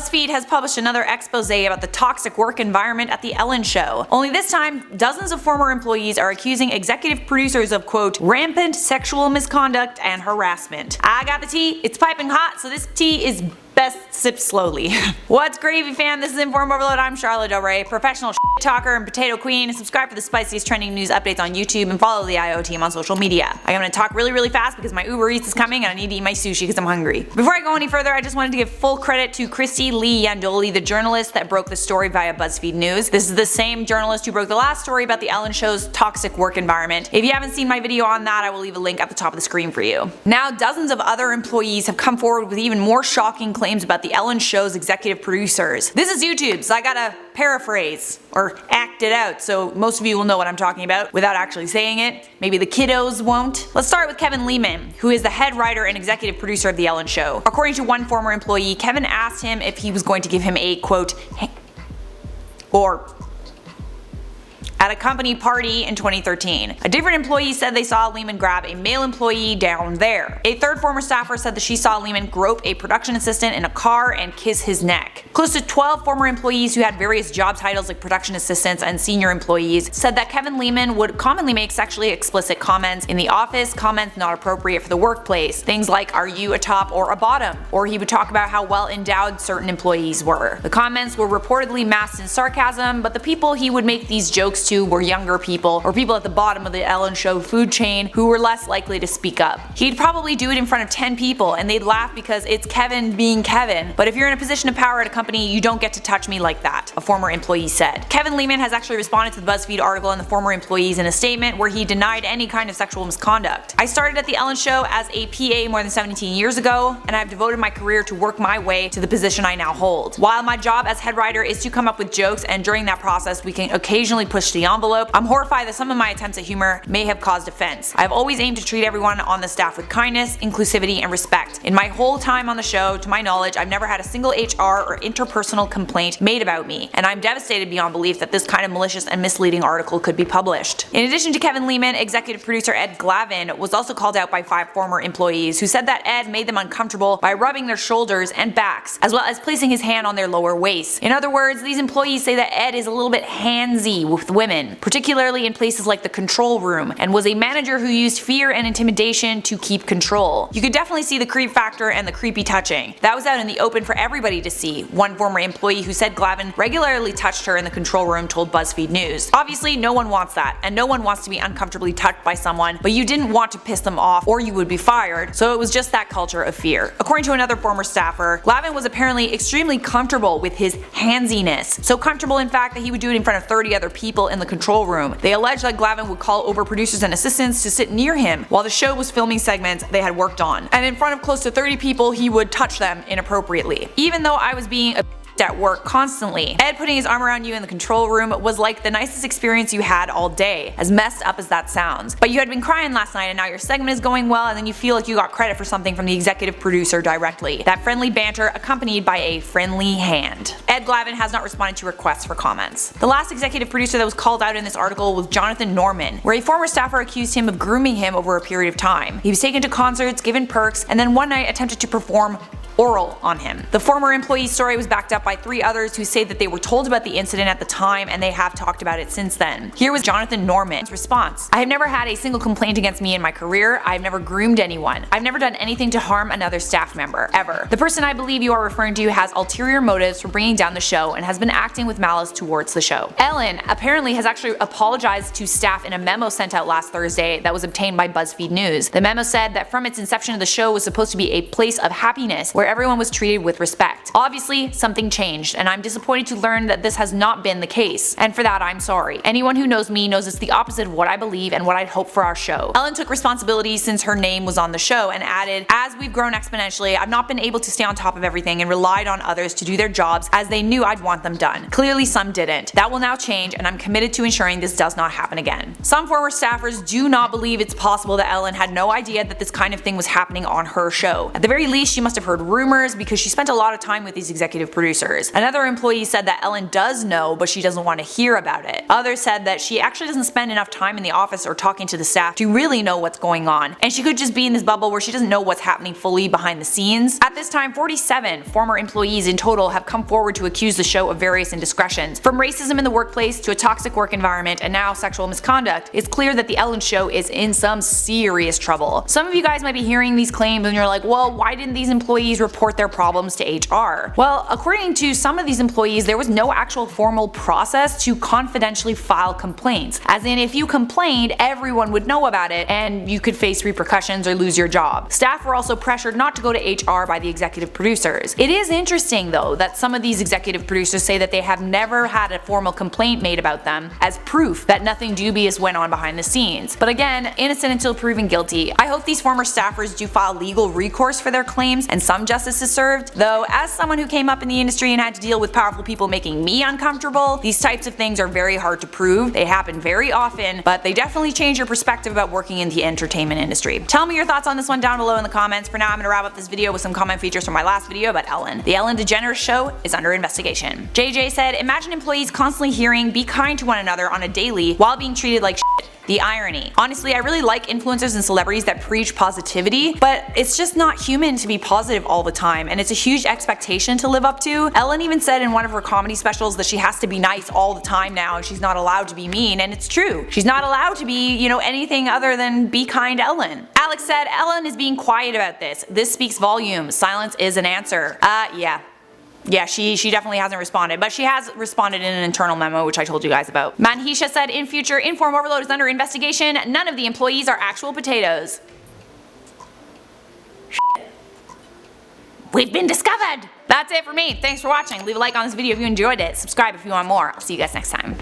Buzzfeed has published another expose about the toxic work environment at The Ellen Show. Only this time, dozens of former employees are accusing executive producers of, quote, rampant sexual misconduct and harassment. I got the tea, it's piping hot, so this tea is best sipped slowly. What's gravy, fam? This is InformOverload. I'm Charlotte Del Rey, professional talker and potato queen. Subscribe for the spiciest trending news updates on YouTube and follow the IO team on social media. I'm gonna talk really fast because my Uber Eats is coming and I need to eat my sushi because I'm hungry. Before I go any further, I just wanted to give full credit to Christy Lee Yandoli, the journalist that broke the story via Buzzfeed News. This is the same journalist who broke the last story about the Ellen Show's toxic work environment. If you haven't seen my video on that, I will leave a link at the top of the screen for you. Now, dozens of other employees have come forward with even more shocking claims about the Ellen Show's executive producers. This is YouTube, so I gotta paraphrase or act it out so most of you will know what I'm talking about without actually saying it. Maybe the kiddos won't. Let's start with Kevin Lehman, who is the head writer and executive producer of The Ellen Show. According to one former employee, Kevin asked him if he was going to give him a, quote, at a company party in 2013. A different employee said they saw Lehman grab a male employee down there. A third former staffer said that she saw Lehman grope a production assistant in a car and kiss his neck. Close to 12 former employees who had various job titles like production assistants and senior employees said that Kevin Lehman would commonly make sexually explicit comments in the office, comments not appropriate for the workplace. Things like, are you a top or a bottom? Or he would talk about how well endowed certain employees were. The comments were reportedly masked in sarcasm, but the people he would make these jokes to were younger people or people at the bottom of the Ellen Show food chain who were less likely to speak up. He'd probably do it in front of 10 people and they'd laugh because it's Kevin being Kevin, but if you're in a position of power at a company, you don't get to touch me like that, a former employee said. Kevin Lehman has actually responded to the Buzzfeed article and the former employees in a statement where he denied any kind of sexual misconduct. I started at the Ellen Show as a PA more than 17 years ago, and I've devoted my career to work my way to the position I now hold. While my job as head writer is to come up with jokes, and during that process we can occasionally push the envelope, I'm horrified that some of my attempts at humor may have caused offense. I've always aimed to treat everyone on the staff with kindness, inclusivity, and respect. In my whole time on the show, to my knowledge, I've never had a single HR or interpersonal complaint made about me, and I'm devastated beyond belief that this kind of malicious and misleading article could be published. In addition to Kevin Lehman, executive producer Ed Glavin was also called out by 5 former employees who said that Ed made them uncomfortable by rubbing their shoulders and backs, as well as placing his hand on their lower waists. In other words, these employees say that Ed is a little bit handsy with women, particularly in places like the control room, and was a manager who used fear and intimidation to keep control. You could definitely see the creep factor and the creepy touching. That was out in the open for everybody to see. One former employee who said Glavin regularly touched her in the control room told Buzzfeed News. Obviously, no one wants that, and no one wants to be uncomfortably touched by someone, but you didn't want to piss them off or you would be fired, so it was just that culture of fear. According to another former staffer, Glavin was apparently extremely comfortable with his handsiness. So comfortable in fact that he would do it in front of 30 other people in the control room. They alleged that Glavin would call over producers and assistants to sit near him while the show was filming segments they had worked on, and in front of close to 30 people he would touch them inappropriately. Even though I was being a at work constantly, Ed putting his arm around you in the control room was like the nicest experience you had all day, as messed up as that sounds. But you had been crying last night and now your segment is going well, and then you feel like you got credit for something from the executive producer directly. That friendly banter accompanied by a friendly hand. Ed Glavin has not responded to requests for comments. The last executive producer that was called out in this article was Jonathan Norman, where a former staffer accused him of grooming him over a period of time. He was taken to concerts, given perks, and then one night attempted to perform oral on him. The former employee's story was backed up by 3 others who say that they were told about the incident at the time and they have talked about it since then. Here was Jonathan Norman's response. I have never had a single complaint against me in my career. I've never groomed anyone. I've never done anything to harm another staff member, ever. The person I believe you are referring to has ulterior motives for bringing down the show and has been acting with malice towards the show. Ellen apparently has actually apologized to staff in a memo sent out last Thursday that was obtained by Buzzfeed News. The memo said that from its inception, the show was supposed to be a place of happiness where everyone was treated with respect. Obviously, something changed, and I'm disappointed to learn that this has not been the case, and for that I'm sorry. Anyone who knows me knows it's the opposite of what I believe and what I'd hope for our show. Ellen took responsibility since her name was on the show and added, as we've grown exponentially, I've not been able to stay on top of everything and relied on others to do their jobs as they knew I'd want them done. Clearly some didn't. That will now change, and I'm committed to ensuring this does not happen again. Some former staffers do not believe it's possible that Ellen had no idea that this kind of thing was happening on her show. At the very least, she must have heard rumors because she spent a lot of time with these executive producers. Another employee said that Ellen does know, but she doesn't want to hear about it. Others said that she actually doesn't spend enough time in the office or talking to the staff to really know what's going on, and she could just be in this bubble where she doesn't know what's happening fully behind the scenes. At this time, 47 former employees in total have come forward to accuse the show of various indiscretions, from racism in the workplace to a toxic work environment and now sexual misconduct. It's clear that the Ellen Show is in some serious trouble. Some of you guys might be hearing these claims and you're like, well, why didn't these employees report their problems to HR? Well, according to some of these employees, there was no actual formal process to confidentially file complaints. As in, if you complained, everyone would know about it and you could face repercussions or lose your job. Staff were also pressured not to go to HR by the executive producers. It is interesting though that some of these executive producers say that they have never had a formal complaint made about them as proof that nothing dubious went on behind the scenes. But again, innocent until proven guilty. I hope these former staffers do file legal recourse for their claims and some justice is served, though as someone who came up in the industry and had to deal with powerful people making me uncomfortable, these types of things are very hard to prove. They happen very often, but they definitely change your perspective about working in the entertainment industry. Tell me your thoughts on this one down below in the comments. For now, I'm gonna wrap up this video with some comment features from my last video about Ellen. The Ellen DeGeneres show is under investigation. JJ said, imagine employees constantly hearing "be kind to one another" on a daily while being treated like shit. The irony. Honestly, I really like influencers and celebrities that preach positivity, but it's just not human to be positive all the time, and it's a huge expectation to live up to. Ellen even said in one of her comedy specials that she has to be nice all the time now and she's not allowed to be mean, and it's true. She's not allowed to be, anything other than be kind Ellen. Alex said, Ellen is being quiet about this. This speaks volumes. Silence is an answer. Yeah, she definitely hasn't responded, but she has responded in an internal memo, which I told you guys about. Manhisha said, in future, InformOverload is under investigation. None of the employees are actual potatoes. We've been discovered! That's it for me. Thanks for watching. Leave a like on this video if you enjoyed it. Subscribe if you want more. I'll see you guys next time.